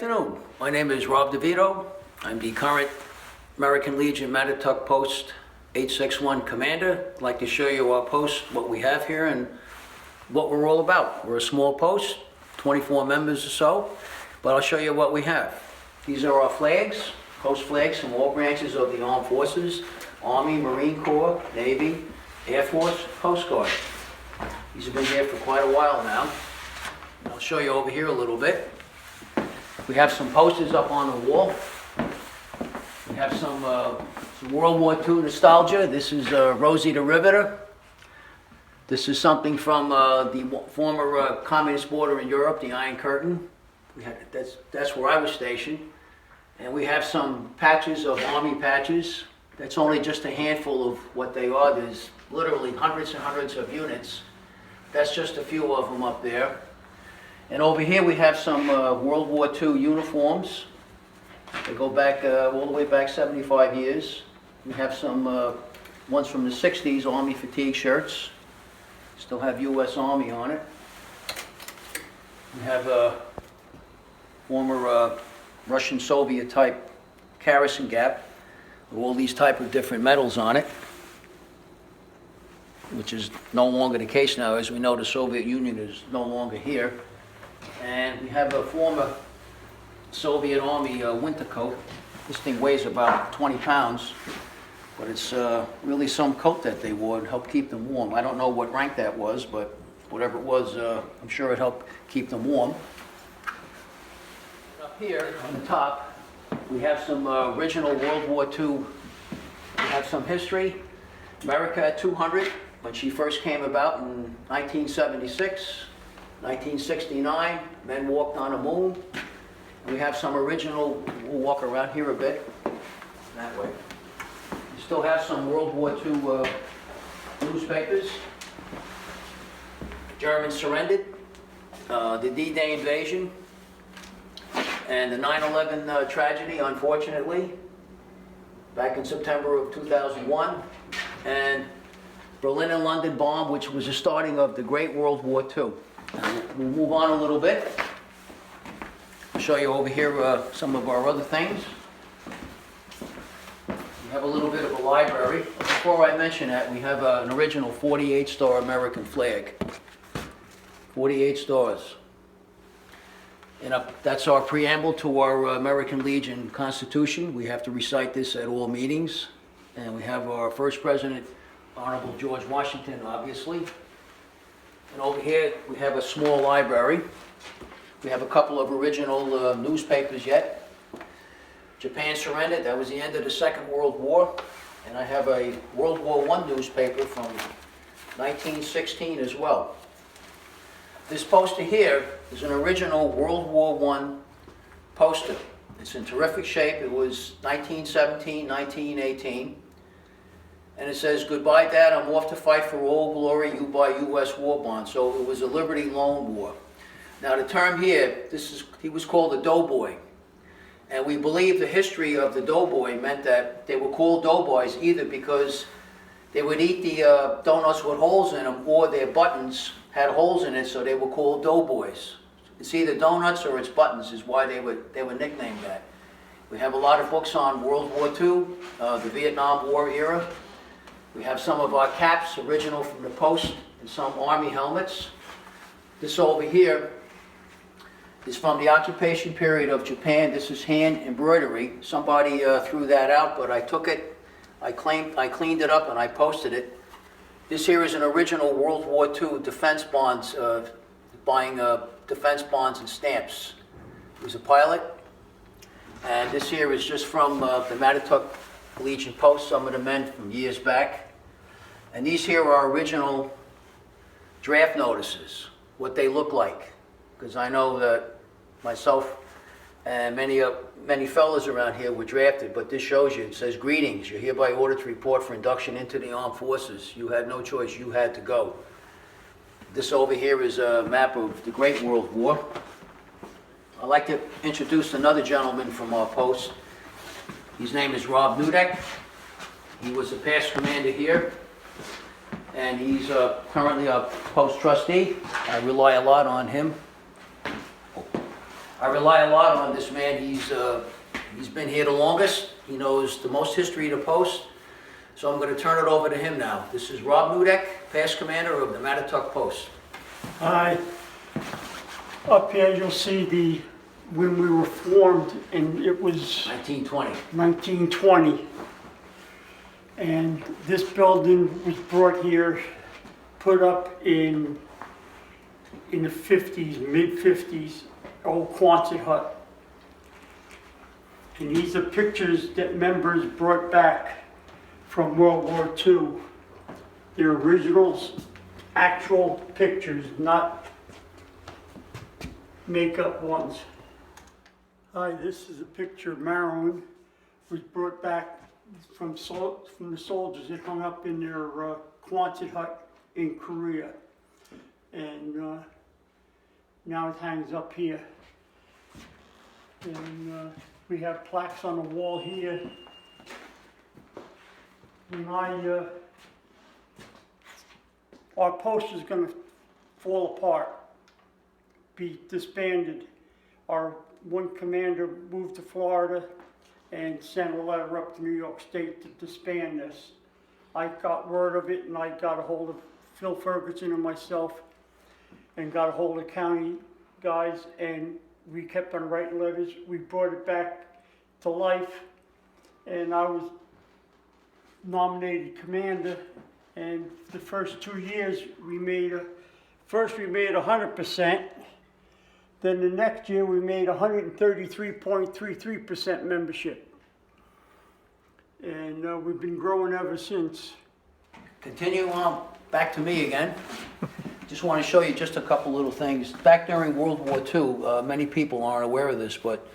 afternoon. My name is Rob DeVito. I'm the current American Legion Mattituck Post 861 Commander. I'd like to show you our post, what we have here, and what we're all about. We're a small post, 24 members or so, but I'll show you what we have. These are our flags, post flags from all branches of the Armed Forces, Army, Marine Corps, Navy, Air Force, Coast Guard. These have been here for quite a while now. I'll show you over here a little bit. We have some posters up on the wall. We have some World War II nostalgia. This is Rosie the Riveter. This is something from the former communist border in Europe, the Iron Curtain. That's where I was stationed. And we have some patches of Army patches. That's only just a handful of what they are. There's literally hundreds and hundreds of units. That's just a few of them up there. And over here we have some World War II uniforms. They go back all the way back 75 years. We have some ones from the 60s, Army fatigue shirts. Still have U.S. Army on it. We have former Russian Soviet type Kerosene Gap with all these type of different medals on it, which is no longer the case now. As we know, the Soviet Union is no longer here. And we have a former Soviet Army winter coat. This thing weighs about 20 pounds, but it's really some coat that they wore to help keep them warm. I don't know what rank that was, but whatever it was, I'm sure it helped keep them warm. Up here on the top, we have some original World War II. We have some history. America at 200, when she first came about in 1976. 1969, men walked on the moon. We have some original, we'll walk around here a bit, that way. We still have some World War II newspapers. Germans surrendered, the D-Day invasion, and the 9/11 tragedy, unfortunately, back in September of 2001, and Berlin and London bomb, which was the starting of the Great World War II. We'll move on a little bit. I'll show you over here some of our other things. We have a little bit of a library. Before I mention that, we have an original 48-star American flag. 48 stars. And that's our preamble to our American Legion Constitution. We have to recite this at all meetings. And we have our first president, Honorable George Washington, obviously. And over here, we have a small library. We have a couple of original newspapers yet. Japan surrendered. That was the end of the Second World War. And I have a World War I newspaper from 1916 as well. This poster here is an original World War I poster. It's in terrific shape. It was 1917, 1918. And it says, "Goodbye, Dad, I'm off to fight for all glory, you buy U.S. war bonds." So it was a Liberty Loan War. Now the term here, he was called a doughboy. And we believe the history of the doughboy meant that they were called doughboys either because they would eat the donuts with holes in them, or their buttons had holes in it, so they were called doughboys. It's either donuts or it's buttons is why they were nicknamed that. We have a lot of books on World War II, the Vietnam War era. We have some of our caps, original from the post, and some Army helmets. This over here is from the occupation period of Japan. This is hand embroidery. Somebody threw that out, but I took it, I cleaned it up, and I posted it. This here is an original World War II defense bonds, buying defense bonds and stamps. He was a pilot. And this here is just from the Mattituck Legion Post, some of the men from years back. And these here are original draft notices, what they look like. Because I know that myself and many fellas around here were drafted, but this shows you, it says, "Greetings, you're hereby ordered to report for induction into the armed forces. You had no choice, you had to go." This over here is a map of the Great World War. I'd like to introduce another gentleman from our post. His name is Rob Neudeck. He was a past commander here, and he's currently a post trustee. I rely a lot on him. I rely a lot on this man. He's been here the longest. He knows the most history of the post. So I'm going to turn it over to him now. This is Rob Neudeck, past commander of the Mattituck Post. Hi. Up here you'll see when we were formed, and it was 1920. 1920. And this building was brought here, put up in the 50s, mid-50s, old Quonset hut. And these are pictures that members brought back from World War II. They're originals, actual pictures, not make-up ones. Hi, this is a picture of Marilyn, was brought back from the soldiers that hung up in their Quonset hut in Korea. And now it hangs up here. And we have plaques on the wall here. Our post is going to fall apart, be disbanded. Our one commander moved to Florida and sent a letter up to New York State to disband this. I got word of it, and I got a hold of Phil Ferguson and myself and got a hold of county guys, and we kept on writing letters. We brought it back to life, and I was nominated commander. And the first 2 years we made first we made 100%. Then the next year we made 133.33% membership. And we've been growing ever since. Continue on, back to me again. Just want to show you just a couple little things. Back during World War II, many people aren't aware of this, but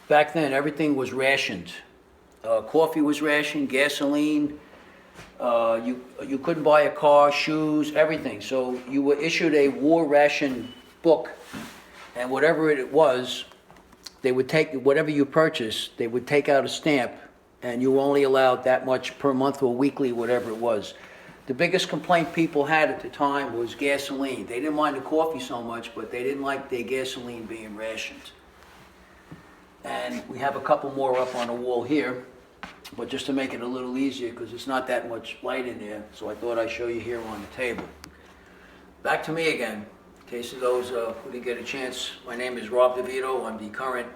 back then everything was rationed. Coffee was rationed, gasoline, you couldn't buy a car, shoes, everything. So you were issued a war ration book, and whatever it was, they would take, whatever you purchased, they would take out a stamp, and you were only allowed that much per month or weekly, whatever it was. The biggest complaint people had at the time was gasoline. They didn't mind the coffee so much, but they didn't like their gasoline being rationed. And we have a couple more up on the wall here, but just to make it a little easier, because it's not that much light in there, so I thought I'd show you here on the table. Back to me again, in case of those who didn't get a chance. My name is Rob DeVito. I'm the current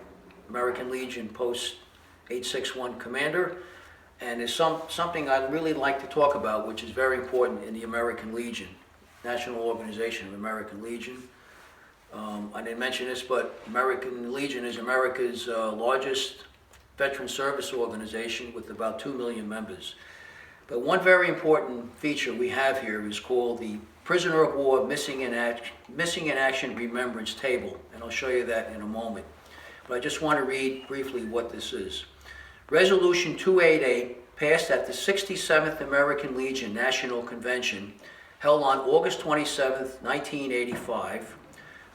American Legion Post 861 Commander. And there's something I'd really like to talk about, which is very important in the American Legion, National Organization of American Legion. I didn't mention this, but American Legion is America's largest veteran service organization with about 2 million members. But one very important feature we have here is called the Prisoner of War Missing in Action Remembrance Table, and I'll show you that in a moment. But I just want to read briefly what this is. Resolution 288, passed at the 67th American Legion National Convention, held on August 27, 1985,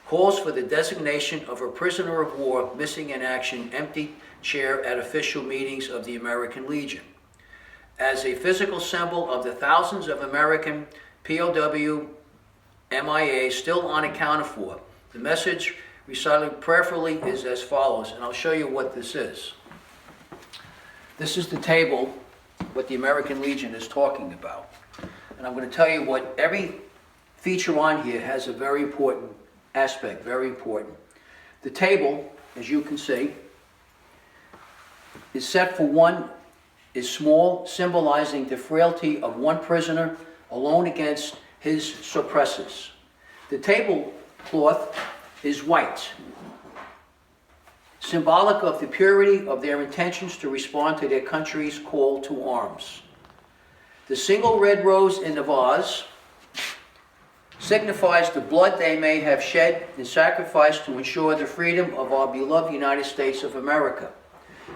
calls for the designation of a prisoner of war missing in action empty chair at official meetings of the American Legion. As a physical symbol of the thousands of American POW MIA still unaccounted for, the message recited prayerfully is as follows, and I'll show you what this is. This is the table, what the American Legion is talking about. And I'm going to tell you what every feature on here has a very important aspect, very important. The table, as you can see, is set for one, is small, symbolizing the frailty of one prisoner alone against his suppressors. The tablecloth is white, symbolic of the purity of their intentions to respond to their country's call to arms. The single red rose in the vase signifies the blood they may have shed in sacrifice to ensure the freedom of our beloved United States of America.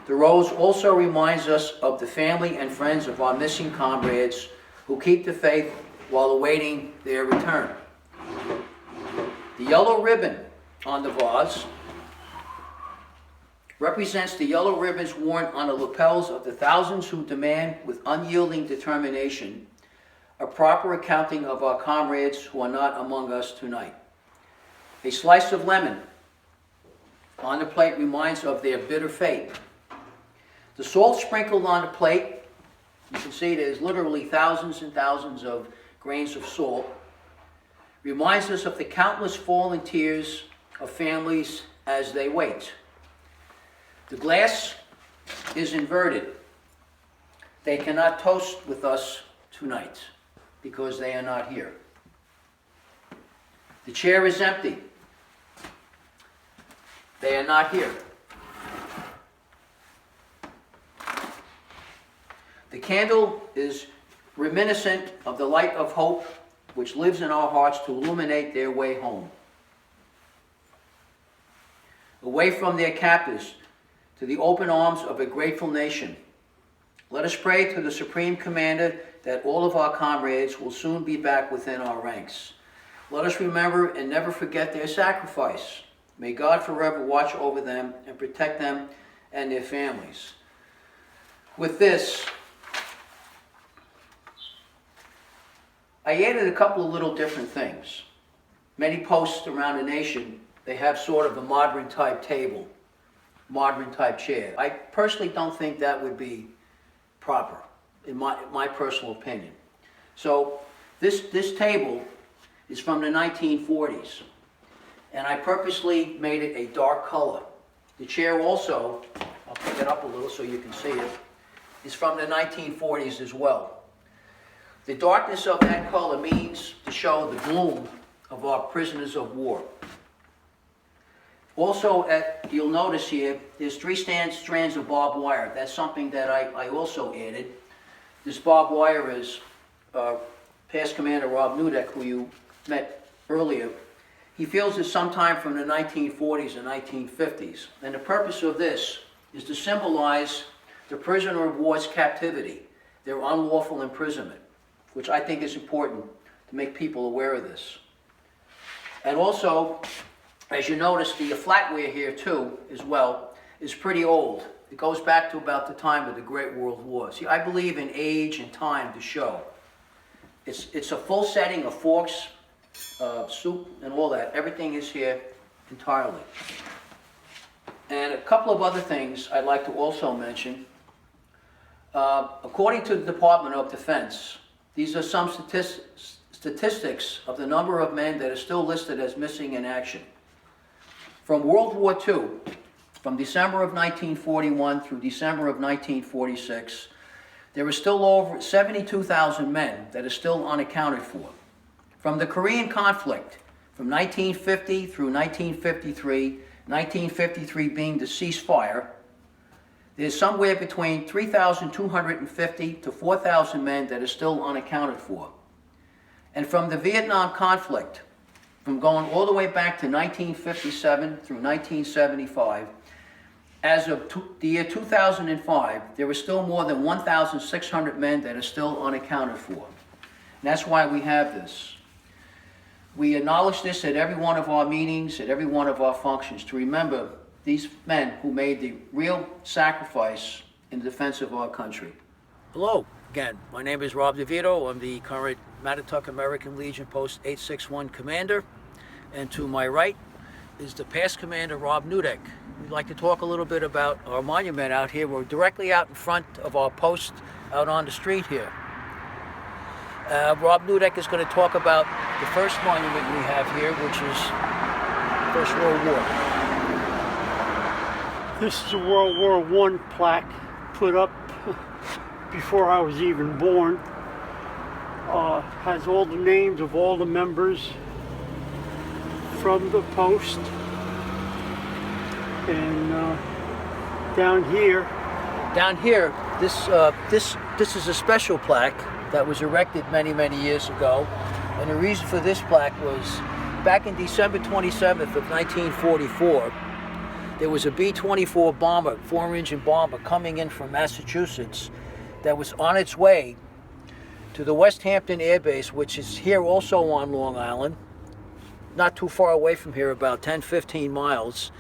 The rose also reminds us of the family and friends of our missing comrades who keep the faith while awaiting their return. The yellow ribbon on the vase represents the yellow ribbons worn on the lapels of the thousands who demand with unyielding determination a proper accounting of our comrades who are not among us tonight. A slice of lemon on the plate reminds of their bitter fate. The salt sprinkled on the plate, you can see there's literally thousands and thousands of grains of salt, reminds us of the countless fallen tears of families as they wait. The glass is inverted. They cannot toast with us tonight because they are not here. The chair is empty. They are not here. The candle is reminiscent of the light of hope which lives in our hearts to illuminate their way home. Away from their captors to the open arms of a grateful nation. Let us pray to the Supreme Commander that all of our comrades will soon be back within our ranks. Let us remember and never forget their sacrifice. May God forever watch over them and protect them and their families. With this, I added a couple of little different things. Many posts around the nation, they have sort of a modern type table, modern type chair. I personally don't think that would be proper, in my personal opinion. So this table is from the 1940s, and I purposely made it a dark color. The chair also, I'll pick it up a little so you can see it, is from the 1940s as well. The darkness of that color means to show the gloom of our prisoners of war. Also, you'll notice here, there's three strands of barbed wire. That's something that I also added. This barbed wire is past Commander Rob Neudeck, who you met earlier. He feels it's sometime from the 1940s and 1950s. And the purpose of this is to symbolize the prisoner of war's captivity, their unlawful imprisonment, which I think is important to make people aware of this. And also, as you notice, the flatware here too, as well, is pretty old. It goes back to about the time of the Great World War. See, I believe in age and time to show. It's a full setting of forks, soup, and all that. Everything is here entirely. And a couple of other things I'd like to also mention. According to the Department of Defense, these are some statistics of the number of men that are still listed as missing in action. From World War II, from December of 1941 through December of 1946, there are still over 72,000 men that are still unaccounted for. From the Korean conflict, from 1950 through 1953 being the ceasefire, there's somewhere between 3,250 to 4,000 men that are still unaccounted for. And from the Vietnam conflict, from going all the way back to 1957 through 1975, as of the year 2005, there are still more than 1,600 men that are still unaccounted for. And that's why we have this. We acknowledge this at every one of our meetings, at every one of our functions, to remember these men who made the real sacrifice in defense of our country. Hello again, my name is Rob DeVito. I'm the current Mattituck American Legion Post 861 Commander, and to my right is the past Commander Rob Neudeck. We'd like to talk a little bit about our monument out here. We're directly out in front of our post out on the street here. Rob Neudeck is going to talk about the first monument we have here, which is First World War. This is a World War I plaque put up before I was even born. Has all the names of all the members from the post. And down here, this is a special plaque that was erected many years ago. And the reason for this plaque was back in December 27th of 1944, there was a B-24 bomber, 4-engine bomber, coming in from Massachusetts that was on its way to the West Hampton Air Base, which is here also on Long Island, not too far away from here, about 10-15 miles.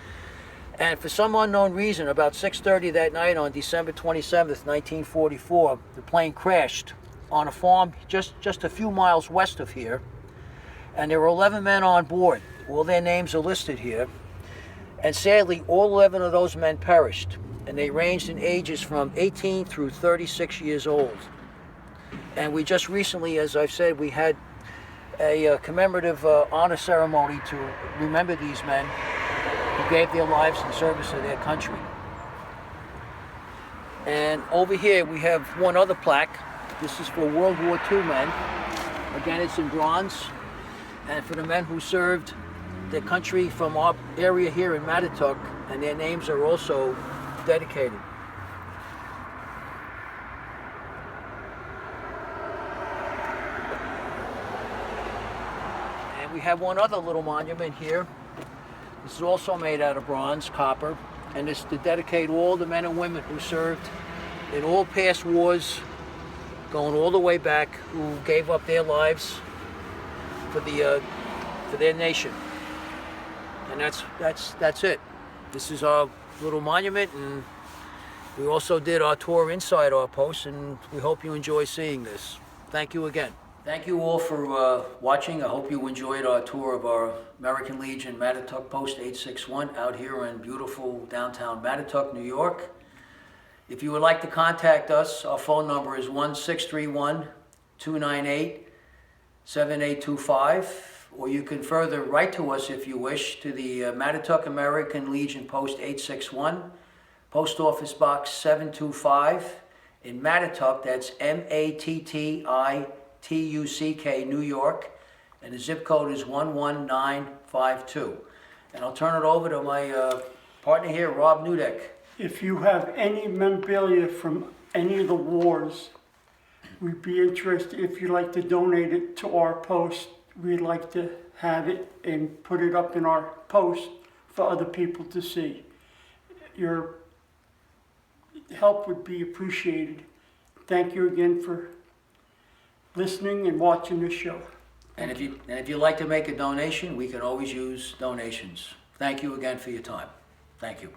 And for some unknown reason, about 6:30 that night on December 27th, 1944, the plane crashed on a farm just a few miles west of here. And there were 11 men on board. All their names are listed here. And sadly, all 11 of those men perished, and they ranged in ages from 18 through 36 years old. And we just recently, as I've said, we had a commemorative honor ceremony to remember these men who gave their lives in service to their country. And over here we have one other plaque. This is for World War II men. Again, it's in bronze, and for the men who served their country from our area here in Mattituck, and their names are also dedicated. And we have one other little monument here. This is also made out of bronze, copper, and it's to dedicate all the men and women who served in all past wars, going all the way back, who gave up their lives for their nation. And that's it. This is our little monument, and we also did our tour inside our post, and we hope you enjoy seeing this. Thank you again. Thank you all for watching. I hope you enjoyed our tour of our American Legion Mattituck Post 861 out here in beautiful downtown Mattituck, New York. If you would like to contact us, our phone number is 1-631-298-7825, or you can further write to us if you wish to the Mattituck American Legion Post 861, Post Office Box 725 in Mattituck, that's Mattituck, New York, and the zip code is 11952. And I'll turn it over to my partner here, Rob Neudeck. If you have any memorabilia from any of the wars, we'd be interested. If you'd like to donate it to our post, we'd like to have it and put it up in our post for other people to see. Your help would be appreciated. Thank you again for listening and watching this show. And if you'd like to make a donation, we can always use donations. Thank you again for your time. Thank you.